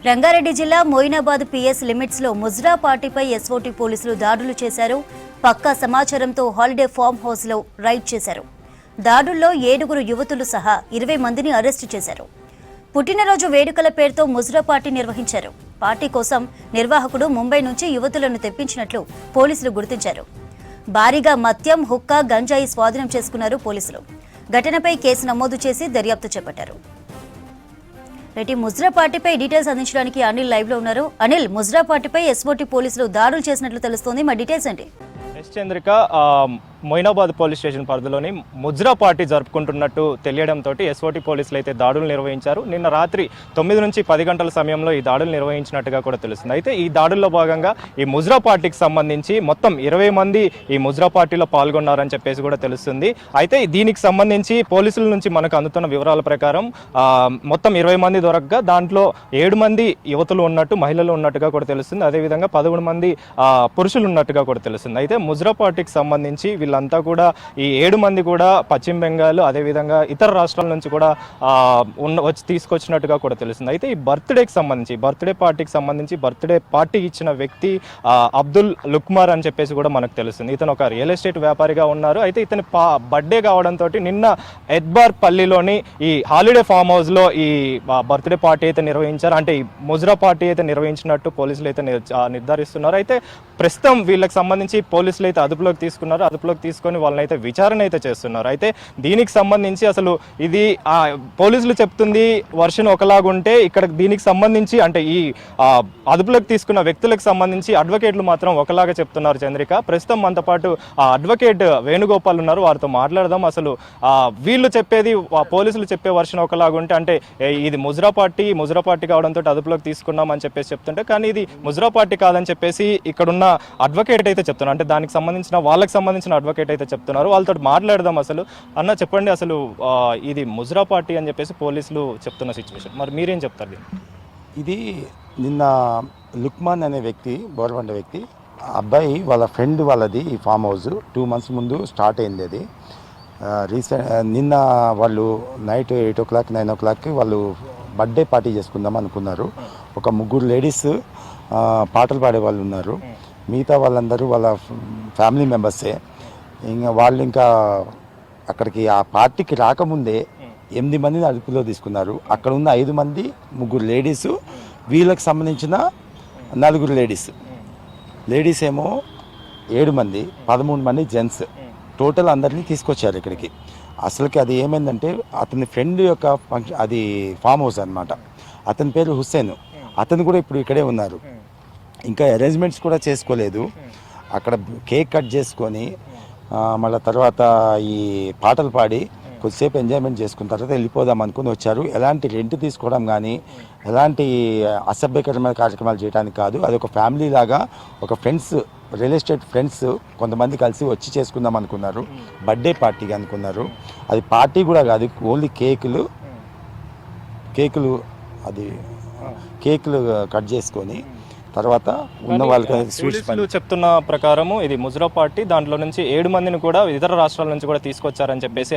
రంగారెడ్డి జిల్లా Moinabad PS limits లో ముజ్రా పార్టీపై ఎస్ఓటీ పోలీసులు దాడులు చేశారు. పక్కా సమాచారంతో హాలిడే ఫామ్ హౌస్ లో రైడ్ చేశారు. దాడుల్లో 7 యువతులు సహా 20 మందిని అరెస్టు చేశారు. పుట్టినరోజు వేడుకల పేరుతో ముజ్రా పార్టీ నిర్వహించారు. పార్టీ కోసం నిర్వాహకుడు ముంబై నుంచి యువతులను తెప్పించినట్లు పోలీసులు గుర్తించారు. భారీగా మద్యం, హుక్కా, గంజాయి స్వాధీనం చేసుకున్నారు పోలీసులు. ఘటనపై కేసు నమోదు చేసి దర్యాప్తు చేపట్టారు. ముజ్రా పార్టీపై డీటెయిల్స్ అందించడానికి అనిల్ లైవ్ లో ఉన్నారు. అనిల్, ముజ్రా పార్టీపై ఎస్ఓటీ పోలీసులు దాడులు చేసినట్లు తెలుస్తోంది. మా డీటెయిల్స్ ఏంటి? చంద్రిక, మొయినాబాద్ పోలీస్ స్టేషన్ పరిధిలోని ముజ్రా పార్టీ జరుపుకుంటున్నట్టు తెలియడంతో ఎస్ఓటీ పోలీసులు అయితే దాడులు నిర్వహించారు. నిన్న రాత్రి 9 నుంచి 10 గంటల సమయంలో ఈ దాడులు నిర్వహించినట్టుగా కూడా తెలుస్తుంది. అయితే ఈ దాడుల్లో భాగంగా ఈ ముజ్రా పార్టీకి సంబంధించి మొత్తం 20 మంది ఈ ముజ్రా పార్టీలో పాల్గొన్నారని చెప్పేసి కూడా తెలుస్తుంది. అయితే దీనికి సంబంధించి పోలీసుల నుంచి మనకు అందుతున్న వివరాల ప్రకారం మొత్తం 20 మంది దొరకగా దాంట్లో 7 మంది యువతులు ఉన్నట్టు, మహిళలు ఉన్నట్టుగా కూడా తెలుస్తుంది. అదేవిధంగా 11 మంది పురుషులు ఉన్నట్టుగా కూడా తెలుస్తుంది. అయితే ముజ్రా పార్టీకి సంబంధించి వీళ్ళంతా కూడా ఈ 7 మంది కూడా పశ్చిమ బెంగాల్, అదేవిధంగా ఇతర రాష్ట్రాల నుంచి కూడా వచ్చి తీసుకొచ్చినట్టుగా కూడా తెలుస్తుంది. అయితే ఈ బర్త్డే పార్టీకి సంబంధించి బర్త్డే పార్టీ ఇచ్చిన వ్యక్తి అబ్దుల్ లుక్మార్ అని చెప్పేసి కూడా మనకు తెలుస్తుంది. ఇతను ఒక రియల్ ఎస్టేట్ వ్యాపారిగా ఉన్నారు. అయితే ఇతని బర్త్డే కావడంతో నిన్న ఎద్బార్ పల్లిలోని ఈ హాలిడే ఫామ్ హౌస్ లో ఈ బర్త్డే పార్టీ అయితే నిర్వహించారు. అంటే ఈ ముజ్రా పార్టీ అయితే నిర్వహించినట్టు పోలీసులు అయితే నిర్ధారిస్తున్నారు. అయితే ప్రస్తుతం వీళ్ళకి సంబంధించి పోలీసులు అయితే అదుపులోకి తీసుకున్నారు. అదుపులోకి తీసుకొని వాళ్ళని అయితే విచారణ అయితే చేస్తున్నారు. అయితే దీనికి సంబంధించి అసలు ఇది పోలీసులు చెప్తుంది వర్షన్ ఒకలాగుంటే ఇక్కడ దీనికి సంబంధించి అంటే ఈ అదుపులోకి తీసుకున్న వ్యక్తులకు సంబంధించి అడ్వకేట్లు మాత్రం ఒకలాగా చెప్తున్నారు. చంద్రిక, ప్రస్తుతం మనతో పాటు అడ్వకేట్ వేణుగోపాల్ ఉన్నారు. వారితో మాట్లాడదాం. అసలు వీళ్ళు చెప్పేది, పోలీసులు చెప్పే వర్షన్ ఒకలాగుంటే అంటే ఇది ముజ్రా పార్టీ కావడంతో అదుపులోకి తీసుకున్నాం అని చెప్పేసి చెప్తుంటే, కానీ ఇది ముజ్రా పార్టీ కాదని చెప్పేసి ఇక్కడున్న అడ్వకేట్ అయితే చెప్తున్నారు. అంటే దానికి సంబంధించిన వాళ్ళకి సంబంధించిన అడ్వకేట్ అయితే చెప్తున్నారు. వాళ్ళతో మాట్లాడదాం. అసలు అన్న చెప్పండి, అసలు ఇది ముజ్రా పార్టీ అని చెప్పేసి పోలీసులు చెప్తున్న సిచ్యువేషన్, మరి మీరేం చెప్తారు? ఇది నిన్న లుక్మాన్ అనే వ్యక్తి, బోర్బండ వ్యక్తి, అబ్బాయి వాళ్ళ ఫ్రెండ్ వాళ్ళది ఈ ఫామ్ హౌస్ 2 months ముందు స్టార్ట్ అయింది. అది నిన్న వాళ్ళు నైట్ 8 o'clock 9 o'clock వాళ్ళు బర్త్డే పార్టీ చేసుకుందాం అనుకున్నారు. ఒక 3 లేడీస్ పాటలు పాడే వాళ్ళు ఉన్నారు. మిగతా వాళ్ళందరూ వాళ్ళ ఫ్యామిలీ మెంబర్సే. ఇంకా అక్కడికి ఆ పార్టీకి రాకముందే 8 మందిని అదుపులో తీసుకున్నారు. అక్కడ ఉన్న 5 మంది, 3 లేడీసు, వీళ్ళకి సంబంధించిన 4 లేడీస్ ఏమో 7 మంది, 13 మంది జెంట్స్, టోటల్ అందరినీ తీసుకొచ్చారు ఇక్కడికి. అసలుకి అది ఏమైందంటే అతని ఫ్రెండ్ యొక్క ఫంక్షన్, అది ఫామ్ హౌస్ అనమాట. అతని పేరు హుస్సేన్. అతను కూడా ఇప్పుడు ఇక్కడే ఉన్నారు. ఇంకా అరేంజ్మెంట్స్ కూడా చేసుకోలేదు. అక్కడ కేక్ కట్ చేసుకొని మళ్ళీ తర్వాత ఈ పాటలు పాడి కొద్దిసేపు ఎంజాయ్మెంట్ చేసుకున్న తర్వాత వెళ్ళిపోదాం అనుకుని వచ్చారు. ఎలాంటి రెంట్ తీసుకోవడం కానీ ఎలాంటి అసభ్యకరమైన కార్యక్రమాలు చేయడానికి కాదు. అది ఒక ఫ్యామిలీ లాగా, ఒక ఫ్రెండ్స్, రియల్ ఎస్టేట్ ఫ్రెండ్స్ కొంతమంది కలిసి వచ్చి చేసుకుందాం అనుకున్నారు. బర్త్డే పార్టీగా అనుకున్నారు. అది పార్టీ కూడా కాదు, ఓన్లీ కేకులు అది కేకులు కట్ చేసుకొని తర్వాత ఉన్న వాళ్ళకి స్వీట్స్ చెప్తున్న ప్రకారము ఇది ముజ్రా పార్టీ. దాంట్లో నుంచి 7 మందిని కూడా ఇతర రాష్ట్రాల నుంచి కూడా తీసుకొచ్చారని చెప్పేసి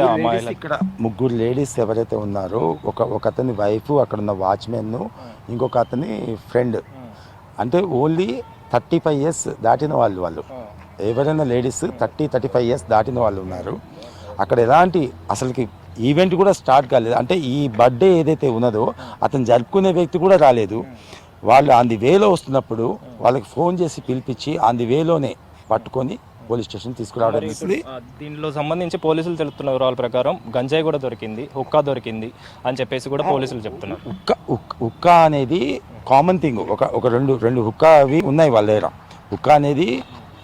ఇక్కడ 3 లేడీస్ ఎవరైతే ఉన్నారో, ఒక అతని వైఫ్, అక్కడ ఉన్న వాచ్మెన్, ఇంకొక అతని ఫ్రెండ్, అంటే ఓన్లీ 35 years దాటిన వాళ్ళు ఎవరైనా లేడీస్ 30-35 years దాటిన వాళ్ళు ఉన్నారు. అక్కడ ఎలాంటి అసలుకి ఈవెంట్ కూడా స్టార్ట్ కాలేదు. అంటే ఈ బర్త్డే ఏదైతే ఉన్నదో అతను జరుపుకునే వ్యక్తి కూడా రాలేదు. వాళ్ళు ఆన్ ది వేలో వస్తున్నప్పుడు వాళ్ళకి ఫోన్ చేసి పిలిపించి ఆన్ ది వేలోనే పట్టుకొని పోలీస్ స్టేషన్ తీసుకురావడం జరిగింది. దీనిలో సంబంధించి పోలీసులు తెలుపుతున్న వివరాల ప్రకారం గంజాయి కూడా దొరికింది, హుక్కా దొరికింది అని చెప్పేసి కూడా పోలీసులు చెప్తున్నారు. హుక్కా అనేది కామన్ థింగ్. ఒక రెండు హుక్కా అవి ఉన్నాయి వాళ్ళ దగ్గర. హుక్కా అనేది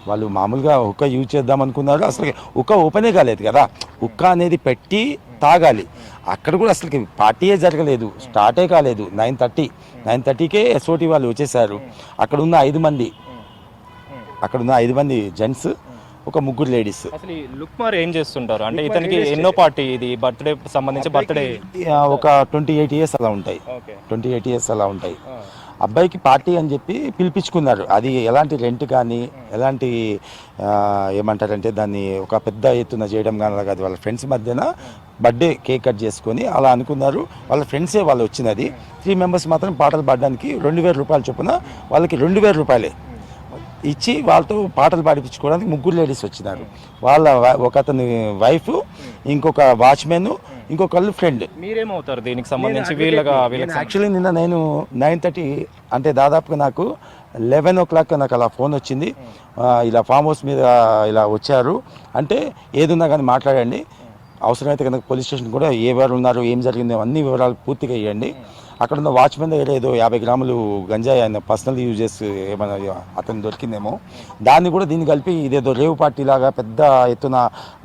వాళ్ళు మామూలుగా హుక్కా యూజ్ చేద్దాం అనుకున్నారు. అసలు హుక్కా ఓపెనే కాలేదు కదా. హుక్కా అనేది పెట్టి తాగాలి. అక్కడ కూడా అసలు పార్టీయే జరగలేదు, స్టార్టే కాలేదు. 9:30కే ఎస్ఓటీ వాళ్ళు వచ్చేసారు. అక్కడ ఉన్న 5 మంది జెంట్స్, ఒక 3 లేడీస్. అసలు ఈ లుక్మార్ ఏం చేస్తుంటారు అంటే ఇతనికి ఎన్నో పార్టీ ఇది బర్త్డే సంబంధించి బర్త్డే ఒక 28 years అలా ఉంటాయి. 28 years అలా ఉంటాయి. అబ్బాయికి పార్టీ అని చెప్పి పిలిపించుకున్నారు. అది ఎలాంటి రెంట్ కానీ ఎలాంటి ఏమంటారంటే దాన్ని ఒక పెద్ద ఎత్తున చేయడం కానీ కాదు. వాళ్ళ ఫ్రెండ్స్ మధ్యన బర్త్డే కేక్ కట్ చేసుకొని అలా అనుకున్నారు. వాళ్ళ ఫ్రెండ్సే వాళ్ళు వచ్చినది. 3 మెంబర్స్ మాత్రం పాటలు పాడడానికి 2000 రూపాయలు చొప్పున వాళ్ళకి 2000 రూపాయలే ఇచ్చి వాళ్ళతో పాటలు పాడిపించుకోవడానికి 3 లేడీస్ వచ్చినారు. వాళ్ళ ఒక అతని వైఫ్, ఇంకొక వాచ్మెన్, ఇంకొకళ్ళు ఫ్రెండ్. మీరేమవుతారు దీనికి సంబంధించి? వీళ్ళకి యాక్చువల్లీ నిన్న నేను 9:30 అంటే దాదాపుగా నాకు 11 o'clock నాకు అలా ఫోన్ వచ్చింది. ఇలా ఫామ్ హౌస్ మీద ఇలా వచ్చారు అంటే ఏదున్నా కానీ మాట్లాడండి, అవసరమైతే కనుక పోలీస్ స్టేషన్ కూడా ఎవరు ఉన్నారు, ఏం జరిగిందో అన్ని వివరాలు పూర్తిగా ఇవ్వండి. అక్కడ ఉన్న వాచ్మెన్ దగ్గర ఏదో 50 గ్రాములు గంజాయి ఆయన పర్సనల్ యూజెస్ ఏమైనా అతను దొరికిందేమో, దాన్ని కూడా దీన్ని కలిపి ఇదేదో రేవు పార్టీ లాగా పెద్ద ఎత్తున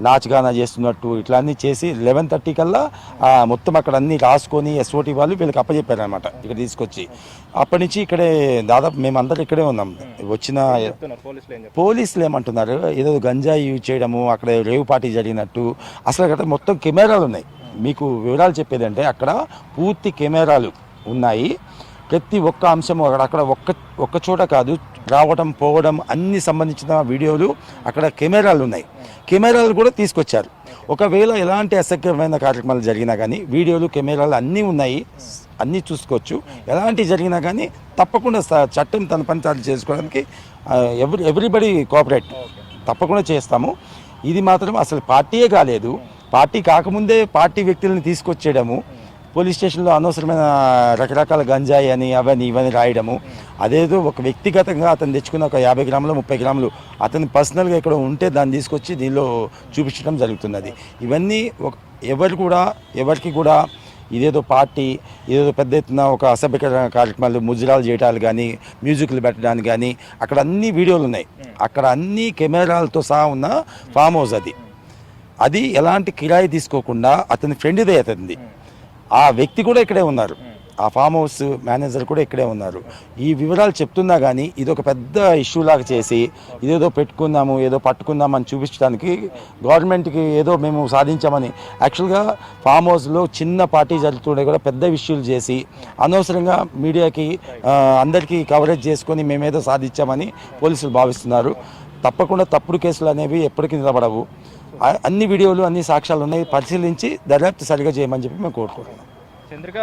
నాచుగానా చేస్తున్నట్టు ఇట్లా అన్నీ చేసి 11:30 కల్లా మొత్తం అక్కడ అన్నీ రాసుకొని ఎస్ఓటీ వాళ్ళు వీళ్ళకి అప్పచెప్పారనమాట ఇక్కడ తీసుకొచ్చి. అప్పటి నుంచి ఇక్కడే దాదాపు మేమందరం ఇక్కడే ఉన్నాం. వచ్చిన పోలీసులు ఏమంటున్నారు, ఏదో గంజాయి యూజ్ చేయడము, అక్కడ రేవు పార్టీ జరిగినట్టు. అసలు అక్కడ మొత్తం కెమెరాలు ఉన్నాయి. మీకు వివరాలు చెప్పేదంటే అక్కడ పూర్తి కెమెరాలు ఉన్నాయి. ప్రతి ఒక్క అంశము అక్కడ ఒక్క చోట కాదు, రావడం పోవడం అన్ని సంబంధించిన వీడియోలు అక్కడ కెమెరాలు ఉన్నాయి. కెమెరాలు కూడా తీసుకొచ్చారు. ఒకవేళ ఎలాంటి అసభ్యమైన కార్యక్రమాలు జరిగినా కానీ వీడియోలు కెమెరాలు అన్నీ ఉన్నాయి, అన్నీ చూసుకోవచ్చు. ఎలాంటి జరిగినా కానీ తప్పకుండా చట్టం తన పని తాను చేసుకోవడానికి ఎవ్రీబడి కోఆపరేట్ తప్పకుండా చేస్తాము. ఇది మాత్రం అసలు పార్టీయే కాలేదు. పార్టీ కాకముందే పార్టీ వ్యక్తులను తీసుకొచ్చేయడము, పోలీస్ స్టేషన్లో అనవసరమైన రకరకాల గంజాయి అని అవన్నీ ఇవన్నీ రాయడము, అదేదో ఒక వ్యక్తిగతంగా అతను తెచ్చుకున్న ఒక 50 గ్రాములు 30 గ్రాములు అతను పర్సనల్గా ఎక్కడ ఉంటే దాన్ని తీసుకొచ్చి దీనిలో చూపించడం జరుగుతున్నది. ఇవన్నీ ఎవరికి కూడా ఇదేదో పార్టీ, ఇదేదో పెద్ద ఎత్తున ఒక అసభ్యకర కార్యక్రమాలు ముజరాలు చేయటాలు కానీ, మ్యూజిక్లు పెట్టడానికి కానీ అక్కడ అన్ని వీడియోలు ఉన్నాయి. అక్కడ అన్ని కెమెరాలతో సహా ఉన్న ఫామ్ హౌస్ అది ఎలాంటి కిరాయి తీసుకోకుండా అతని ఫ్రెండ్దే అతనిది. ఆ వ్యక్తి కూడా ఇక్కడే ఉన్నారు, ఆ ఫామ్ హౌస్ మేనేజర్ కూడా ఇక్కడే ఉన్నారు. ఈ వివరాలు చెప్తున్నా కానీ ఇది ఒక పెద్ద ఇష్యూ లాగా చేసి ఇదేదో పెట్టుకుందాము, ఏదో పట్టుకుందాము అని చూపించడానికి గవర్నమెంట్కి ఏదో మేము సాధించామని, యాక్చువల్గా ఫామ్ హౌస్లో చిన్న పార్టీ జరుగుతుండే కూడా పెద్ద ఇష్యూలు చేసి అనవసరంగా మీడియాకి అందరికీ కవరేజ్ చేసుకొని మేమేదో సాధించామని పోలీసులు భావిస్తున్నారు. తప్పకుండా తప్పుడు కేసులు అనేవి ఎప్పటికీ నిలబడవు. అన్ని వీడియోలు అన్ని సాక్ష్యాలు ఉన్నాయి, పరిశీలించి దర్యాప్తు సరిగా చేయమని చెప్పి మేము కోరుకుంటున్నాం. చంద్రిక,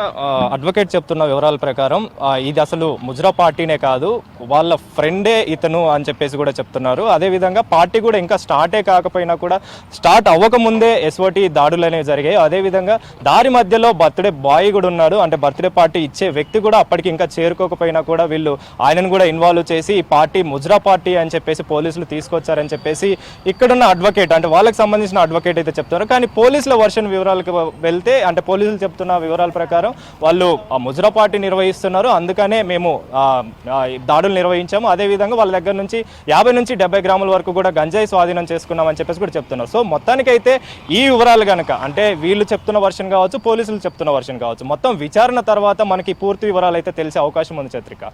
అడ్వకేట్ చెప్తున్న వివరాల ప్రకారం ఇది అసలు ముజ్రా పార్టీనే కాదు, వాళ్ళ ఫ్రెండే ఇతను అని చెప్పేసి కూడా చెప్తున్నారు. అదేవిధంగా పార్టీ కూడా ఇంకా స్టార్టే కాకపోయినా కూడా స్టార్ట్ అవ్వకముందే ఎస్ఓటీ దాడులు అనేవి జరిగాయి. అదేవిధంగా దారి మధ్యలో బర్త్డే బాయ్ కూడా ఉన్నాడు, అంటే బర్త్డే పార్టీ ఇచ్చే వ్యక్తి కూడా అప్పటికి ఇంకా చేరుకోకపోయినా కూడా వీళ్ళు ఆయనను కూడా ఇన్వాల్వ్ చేసి ఈ పార్టీ ముజ్రా పార్టీ అని చెప్పేసి పోలీసులు తీసుకొచ్చారని చెప్పేసి ఇక్కడున్న అడ్వకేట్, అంటే వాళ్ళకి సంబంధించిన అడ్వకేట్ అయితే చెప్తున్నారు. కానీ పోలీసుల వర్షన్ వివరాలకు వెళ్తే, అంటే పోలీసులు చెప్తున్న వివరాల ప్రకారం వాళ్ళు ముజ్రా పార్టీ నిర్వహిస్తున్నారు, అందుకనే మేము దాడులు నిర్వహించాము. అదేవిధంగా వాళ్ళ దగ్గర నుంచి 50 నుంచి 70 గ్రాముల వరకు కూడా గంజాయి స్వాధీనం చేసుకున్నామని చెప్పేసి కూడా చెప్తున్నారు. సో మొత్తానికైతే ఈ వివరాలు కనుక, అంటే వీళ్ళు చెప్తున్న వర్షన్ కావచ్చు, పోలీసులు చెప్తున్న వర్షన్ కావచ్చు, మొత్తం విచారణ తర్వాత మనకి పూర్తి వివరాలు అయితే తెలిసే అవకాశం ఉంది. చంద్రిక.